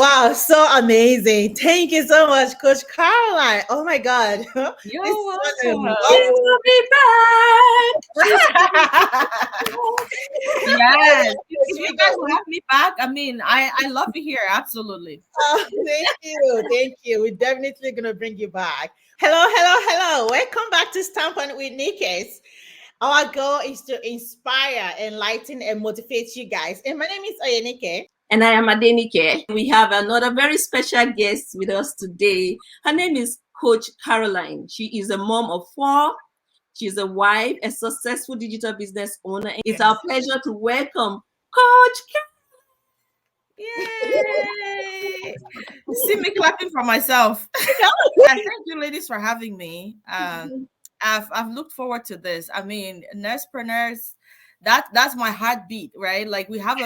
Wow, so amazing. Thank you so much, Coach Caroline. Oh my God. You're This is what welcome. I We'll be back. love. Yes. If you guys will have me back, I mean, I love it here. Absolutely. Oh, thank you. Thank you. We're definitely going to bring you back. Hello, hello, hello. Welcome back to Stamp on with Nikes. Our goal is to inspire, enlighten, and motivate you guys. And my name is Oyenike. And I am Adenike. We have another very special guest with us today. Her name is Coach Caroline. She is a mom of 4. She's a wife, a successful digital business owner. It's our pleasure to welcome Coach Yay! See me clapping for myself. Thank you, ladies, for having me. I've looked forward to this. I mean, nurspreneurs, that's my heartbeat, right? Like we have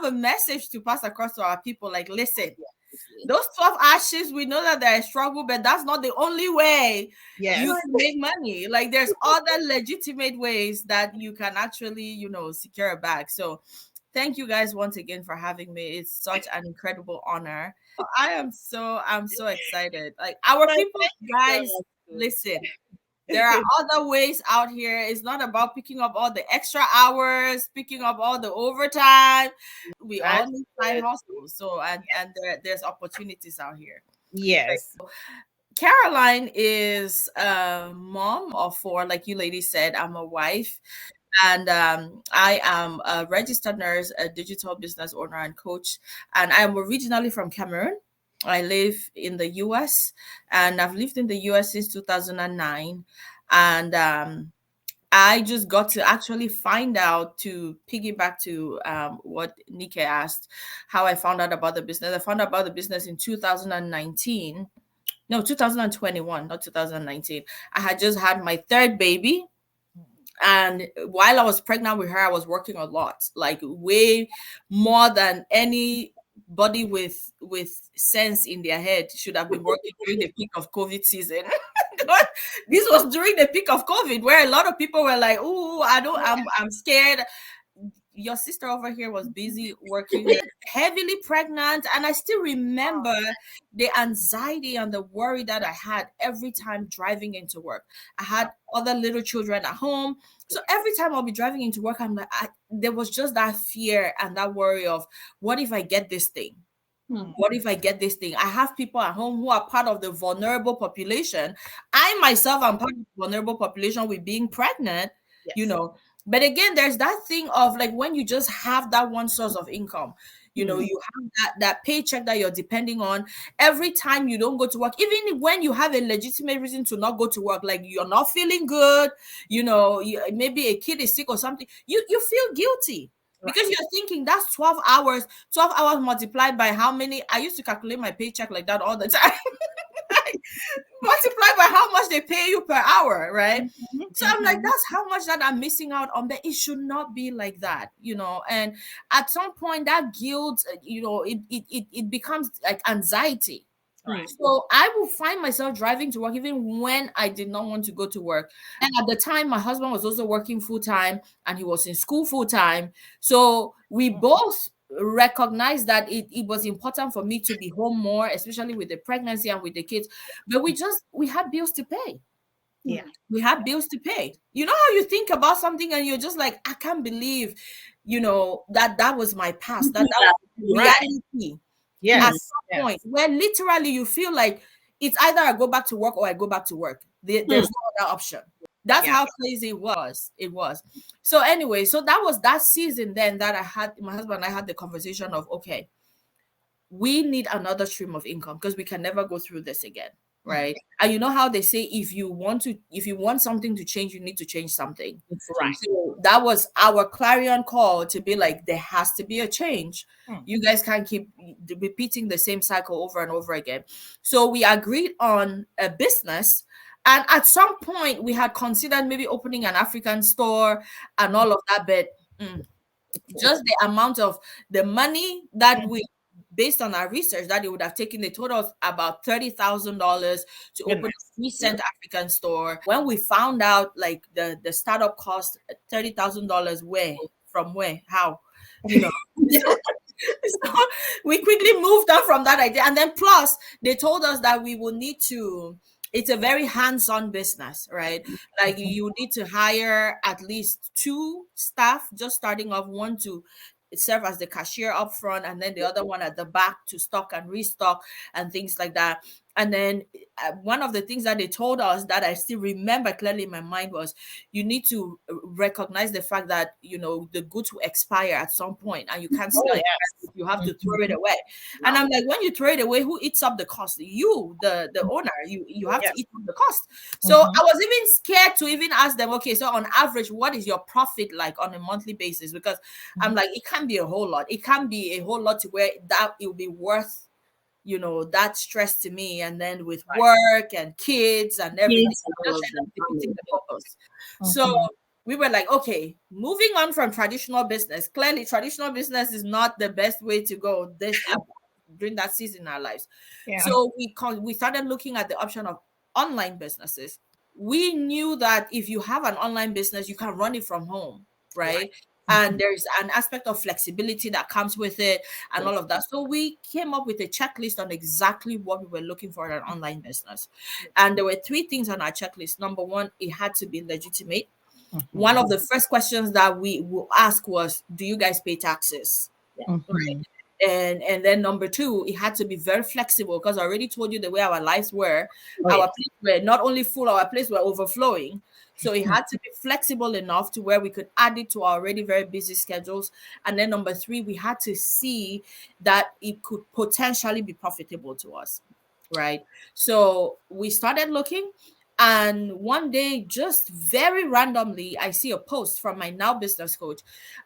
a message to pass across to our people. Like, listen, those 12 ashes, we know that they're a struggle, but that's not the only way you can make money. Like there's other legitimate ways that you can actually, secure a bag. So thank you guys once again for having me. It's such an incredible honor. I'm so excited. Like our people, guys, listen. There are other ways out here. It's not about picking up all the extra hours, picking up all the overtime. We all need side hustles. So there's opportunities out here. Yes. Caroline is a mom of 4, like you ladies said. I'm a wife. And I am a registered nurse, a digital business owner and coach. And I'm originally from Cameroon. I live in the US, and I've lived in the US since 2009. And I just got to actually find out, to piggyback to what Nike asked, how I found out about the business. I found out about the business in 2019. No, 2021, not 2019. I had just had my 3rd baby. And while I was pregnant with her, I was working a lot, like way more than anybody with sense in their head should have been working during the peak of COVID season. This was during the peak of COVID, where a lot of people were like, "Oh, I'm scared." Your sister over here was busy working, heavily pregnant, and I still remember the anxiety and the worry that I had every time driving into work. I had other little children at home, so every time I'll be driving into work, I'm like, there was just that fear and that worry of, what if I get this thing? What if I get this thing? I have people at home who are part of the vulnerable population. I myself am part of the vulnerable population with being pregnant, But again, there's that thing of like, when you just have that one source of income, you have that paycheck that you're depending on. Every time you don't go to work, even when you have a legitimate reason to not go to work, like you're not feeling good, maybe a kid is sick or something, you feel guilty. Because you're thinking, that's 12 hours multiplied by how many? I used to calculate my paycheck like that all the time. Multiplied by how much they pay you per hour, right? So I'm like, that's how much that I'm missing out on. But it should not be like that, And at some point, that guilt, it becomes like anxiety. Right. So I will find myself driving to work even when I did not want to go to work. And at the time, my husband was also working full-time and he was in school full-time. So we both recognized that it was important for me to be home more, especially with the pregnancy and with the kids. But we had bills to pay. Yeah. We had bills to pay. You know how you think about something and you're just like, I can't believe, that was my past. That was reality. Yeah. At some point where literally you feel like it's either I go back to work or I go back to work. There's no other option. That's how crazy it was. So anyway, so that was that season then that my husband and I had the conversation of, okay, we need another stream of income because we can never go through this again. Right. And you know how they say, if you want something to change, you need to change something. Right. So that was our clarion call to be like, there has to be a change. You guys can't keep repeating the same cycle over and over again. So we agreed on a business. And at some point we had considered maybe opening an African store and all of that, but just the amount of the money that we, based on our research, that it would have taken a total of about $30,000 to open a 3-cent African store. When we found out like the startup cost $30,000, how, So we quickly moved on from that idea. And then plus they told us that we will need to, it's a very hands-on business, right? Like you need to hire at least 2 staff, just starting off, one to serve as the cashier up front, and then the other one at the back to stock and restock and things like that. And then one of the things that they told us that I still remember clearly in my mind was, you need to recognize the fact that, you know, the goods will expire at some point and you can't sell it. You have to throw it away. And I'm like, when you throw it away, who eats up the cost? You, the owner, you have to eat up the cost. So I was even scared to even ask them, okay, so on average, what is your profit like on a monthly basis? Because I'm like, it can't be a whole lot. It can't be a whole lot to where that it will be worth, you know, that stress to me. And then with work and kids and everything, just end up defeating the purpose. So we were like, okay, moving on from traditional business. Clearly, traditional business is not the best way to go during that season in our lives. So we started looking at the option of online businesses. We knew that if you have an online business, you can run it from home, right? And there's an aspect of flexibility that comes with it and all of that. So we came up with a checklist on exactly what we were looking for in an online business. And there were 3 things on our checklist. Number 1, it had to be legitimate. One of the first questions that we will ask was, do you guys pay taxes? Right. And then number 2, it had to be very flexible, because I already told you the way our lives were. Our plates were not only full, our plates were overflowing. So it had to be flexible enough to where we could add it to our already very busy schedules. And then number 3, we had to see that it could potentially be profitable to us, right? So we started looking, and one day, just very randomly, I see a post from my now business coach.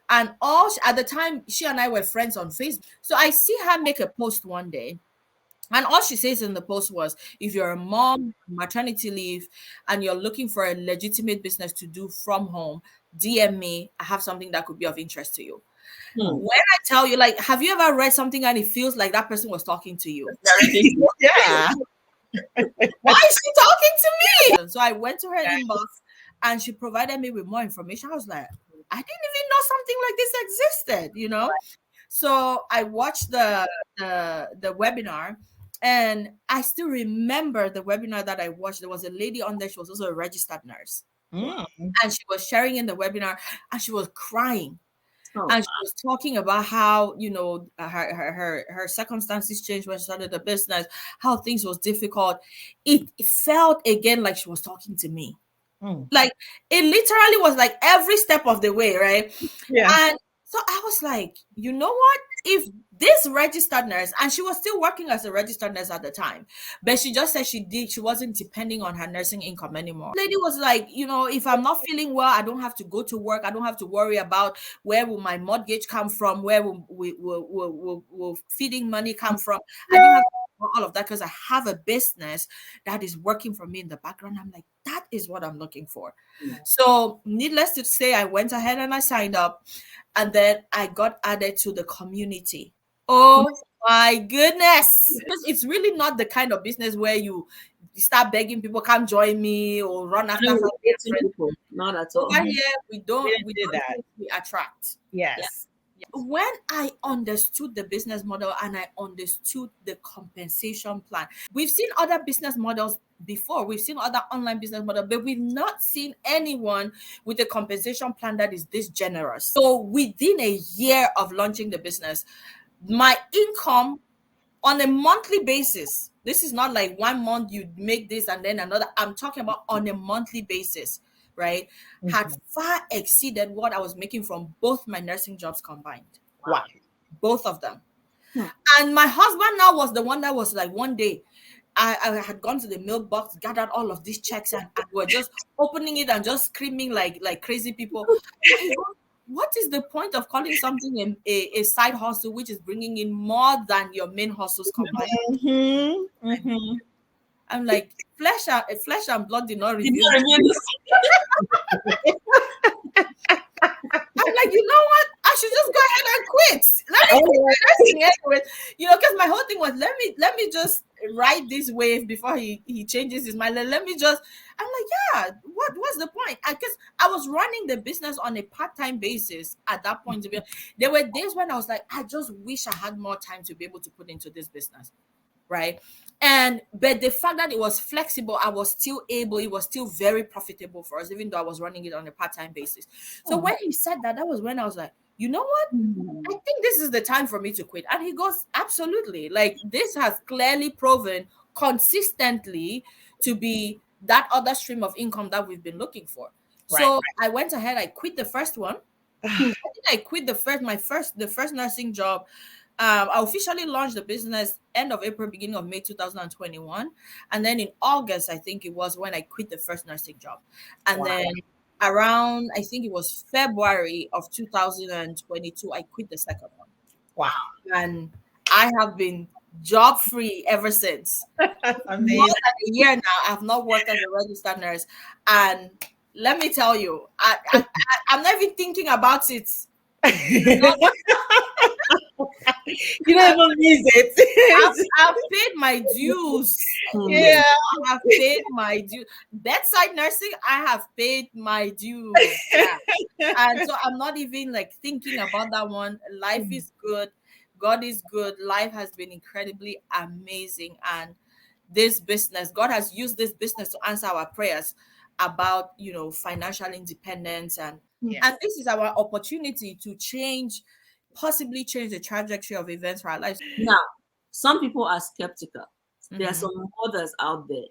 And at the time, she and I were friends on Facebook. So I see her make a post one day. And all she says in the post was, if you're a mom, maternity leave, and you're looking for a legitimate business to do from home, DM me. I have something that could be of interest to you. When I tell you, like, have you ever read something and it feels like that person was talking to you? Yeah. Why is she talking to me? So I went to her inbox and she provided me with more information. I was like, I didn't even know something like this existed, you know? So I watched the webinar, and I still remember the webinar that I watched. There was a lady on there. She was also a registered nurse. And she was sharing in the webinar, and she was crying. And she was talking about how, you know, her circumstances changed when she started the business, how things was difficult. It felt again like she was talking to me. Like, it literally was like every step of the way, right? And so I was like, you know what? If this registered nurse, and she was still working as a registered nurse at the time, but she just said she wasn't depending on her nursing income anymore. The lady was like, you know, if I'm not feeling well, I don't have to go to work. I don't have to worry about where will my mortgage come from, where will feeding money come from. I didn't have all of that because I have a business that is working for me in the background. I'm like, that is what I'm looking for. So needless to say, I went ahead and I signed up, and then I got added to the community. Oh my goodness. It's really not the kind of business where you start begging people, come join me or run after people. Not at all. Over here, we don't do that. We attract. Yes. When I understood the business model and I understood the compensation plan, we've seen other business models before. We've seen other online business models, but we've not seen anyone with a compensation plan that is this generous. So within a year of launching the business, my income on a monthly basis, this is not like 1 month you make this and then another. I'm talking about on a monthly basis, right? Had far exceeded what I was making from both my nursing jobs combined. Wow. Both of them. And my husband now was the one that was like, one day I had gone to the mailbox, gathered all of these checks, and we're just opening it and just screaming like crazy people. What is the point of calling something a side hustle, which is bringing in more than your main hustles combined? I'm like, flesh and blood did not reveal. I'm like, you know what? I should just go ahead and quit. Let me quit nursing anyway. You know, because my whole thing was let me just ride this wave before he changes his mind. Let me just. I'm like, yeah. What's the point? Because I was running the business on a part-time basis at that point. There were days when I was like, I just wish I had more time to be able to put into this business, right? And but the fact that it was flexible, I was still able. It was still very profitable for us, even though I was running it on a part-time basis. So when he said that, that was when I was like, you know what? I think this is the time for me to quit. And he goes, absolutely. Like, this has clearly proven consistently to be that other stream of income that we've been looking for. Right, So I went ahead, I quit the first one. I think I quit the first nursing job. I officially launched the business end of April, beginning of May 2021. And then in August, I think it was when I quit the first nursing job. And wow, then around, I think it was February of 2022, I quit the second one. wow. And I have been job free ever since. More Amazing. than a year now, I have not worked as a registered nurse. And let me tell you, I'm not even thinking about it. You don't even miss it. I've paid my dues. Yeah. I have paid my dues. Bedside nursing, I have paid my dues. Yeah. And so I'm not even like thinking about that one. Life is good. God is good. Life has been incredibly amazing. And this business, God has used this business to answer our prayers about, financial independence. And this is our opportunity to possibly change the trajectory of events for our lives. Now, some people are skeptical. There are Mhm. some mothers out there,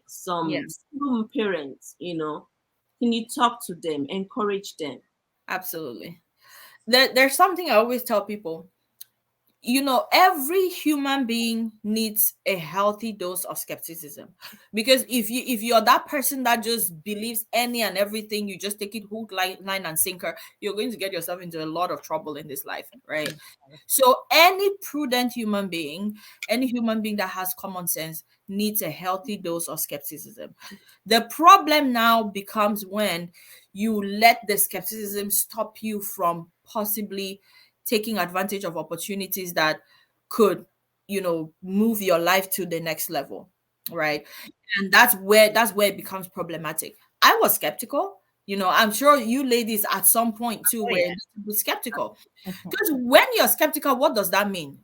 Yeah, some parents, Can you talk to them, encourage them? absolutely. There's something I always tell people. Every human being needs a healthy dose of skepticism, because if you're that person that just believes any and everything, you just take it hook, line and sinker, you're going to get yourself into a lot of trouble in this life, right? So any prudent human being, any human being that has common sense, needs a healthy dose of skepticism. The problem now becomes when you let the skepticism stop you from possibly taking advantage of opportunities that could, move your life to the next level, right? And that's where it becomes problematic. I was skeptical. I'm sure you ladies at some point too Oh, were a yeah. little bit skeptical. Mhm. Because when you're skeptical, what does that mean?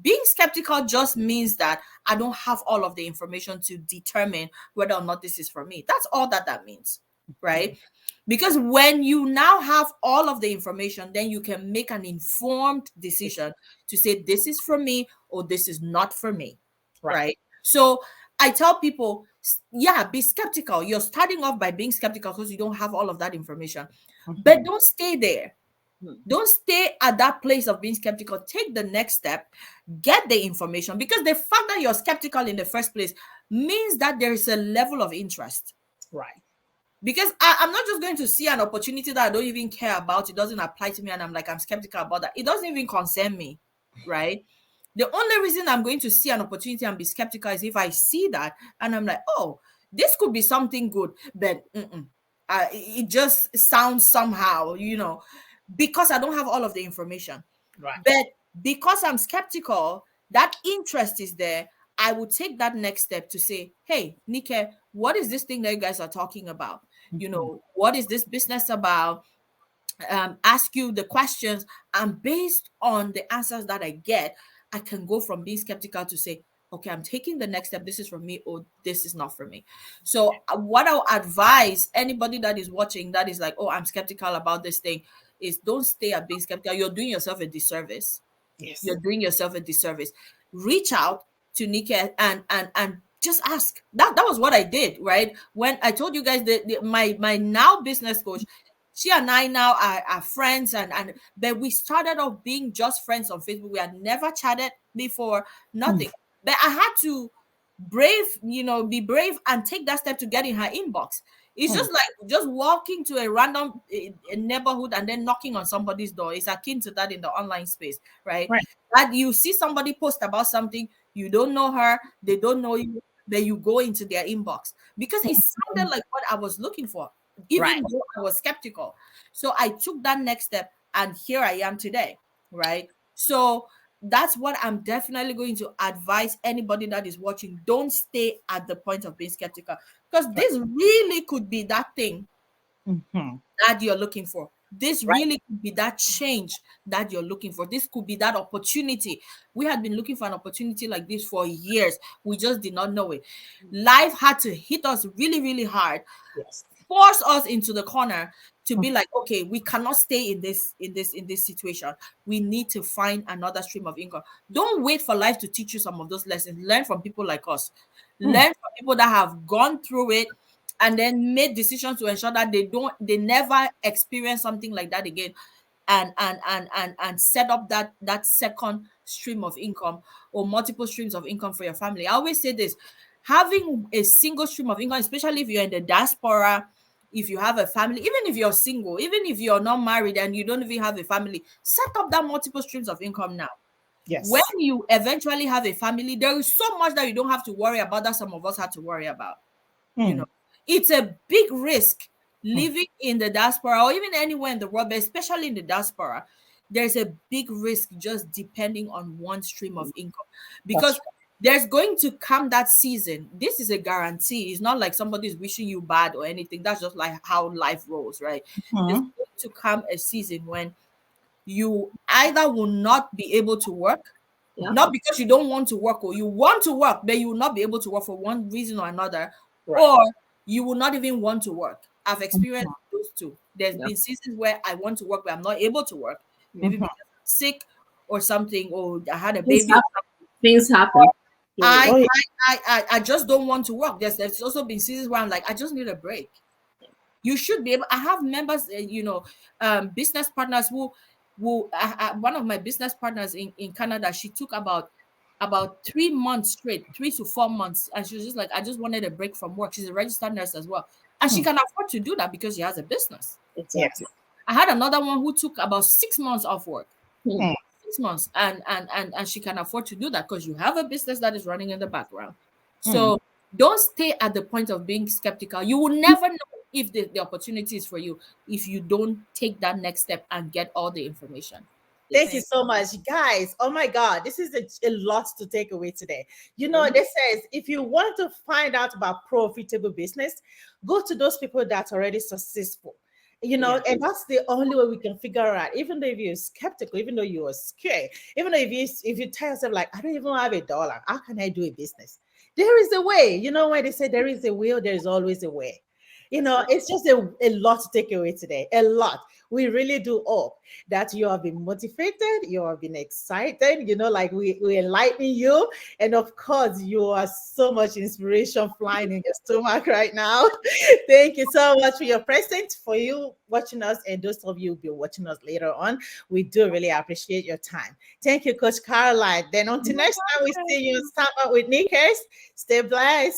Being skeptical just means that I don't have all of the information to determine whether or not this is for me. That's all that means, right? Because when you now have all of the information, then you can make an informed decision to say, this is for me or this is not for me, Right. right? So I tell people, yeah, be skeptical. You're starting off by being skeptical because you don't have all of that information, but don't stay there. Don't stay at that place of being skeptical. Take the next step, get the information, because the fact that you're skeptical in the first place means that there is a level of interest. Right. Because I'm not just going to see an opportunity that I don't even care about. It doesn't apply to me, and I'm like, I'm skeptical about that. It doesn't even concern me, right? The only reason I'm going to see an opportunity and be skeptical is if I see that and I'm like, oh, this could be something good, but it just sounds somehow, because I don't have all of the information. Right. But because I'm skeptical, that interest is there. I will take that next step to say, hey, Nike, what is this thing that you guys are talking about? What is this business about? Ask you the questions, and based on the answers that I get, I can go from being skeptical to say, okay, I'm taking the next step. This is for me, or this is not for me. So what I'll advise anybody that is watching that is like, oh, I'm skeptical about this thing, is don't stay at being skeptical. You're doing yourself a disservice. Yes. You're doing yourself a disservice. Reach out to Nikki and just ask. That was what I did, right? When I told you guys that my now business coach, she and I now are friends, and but we started off being just friends on Facebook. We had never chatted before, nothing. But I had to be brave and take that step to get in her inbox. It's just like just walking to a random neighborhood and then knocking on somebody's door. It's akin to that in the online space, right? Right. That you see somebody post about something, you don't know her, they don't know you, then you go into their inbox because it sounded like what I was looking for, even Right. though I was skeptical. So I took that next step, and here I am today, right? So that's what I'm definitely going to advise anybody that is watching. Don't stay at the point of being skeptical, because Right. this really could be that thing Mhm. that you're looking for. This Right. really could be that change that you're looking for. This could be that opportunity. We had been looking for an opportunity like this for years. We just did not know it. Life had to hit us really, really hard, Yes. force us into the corner to Mm. be like, okay, we cannot stay in this situation. We need to find another stream of income. Don't wait for life to teach you some of those lessons. Learn from people like us. Mm. Learn from people that have gone through it and then made decisions to ensure that they never experience something like that again, and set up that second stream of income or multiple streams of income for your family. I always say this: having a single stream of income, especially if you're in the diaspora, if you have a family, even if you're single, even if you're not married and you don't even have a family, set up that multiple streams of income now. When Yes. you eventually have a family, there is so much that you don't have to worry about that some of us had to worry about. You know, Mm. it's a big risk Mm. living in the diaspora or even anywhere in the world, but especially in the diaspora. There's a big risk just depending on one stream of income, That's because there's going to come that season. This is a guarantee. It's not like somebody's wishing you bad or anything. That's just like how life rolls, right? There's right. going to come a season when you either will not be able to work, Yeah. not because you don't want to work, or you want to work but you will not be able to work for one reason or another, Right. or you will not even want to work. I've experienced those two. There's Yeah. been seasons where I want to work but I'm not able to work, maybe Mhm. because I'm sick or something, or I had a Things baby, happen. Things happen. Period. Oh, I yeah. I just don't want to work. There's also been seasons where I'm like, I just need a break. You should be able. I have members, business partners who one of my business partners in Canada, she took about 3 months straight, 3 to 4 months, and she was just like, I just wanted a break from work. She's a registered nurse as well, and she Hmm. can afford to do that because she has a business. Exactly. Yes. I had another one who took about 6 months off work, Hmm. Hmm. 6 months, and she can afford to do that because you have a business that is running in the background. Hmm. So don't stay at the point of being skeptical. You will never know if the opportunity is for you if you don't take that next step and get all the information. Thank you Yes. so much, guys. Oh my God, this is a lot to take away today. Mhm. This says if you want to find out about profitable business, go to those people that's already successful. Yeah. And that's the only way we can figure out. Even though if you're skeptical, even though you are scared, even though if you tell yourself like, I don't even have $1, how can I do a business? There is a way. When they say there is a will, there is always a way. That's right. It's just a lot to take away today. A lot. We really do hope that you have been motivated, you have been excited, like we enlighten you. And of course, you are so much inspiration flying in your stomach right now. Thank you so much for your presence, for you watching us, and those of you who'll be watching us later on. We do really appreciate your time. Thank you, Coach Caroline. Then until next time, we see you in Stamp Out with Nikes. Stay blessed.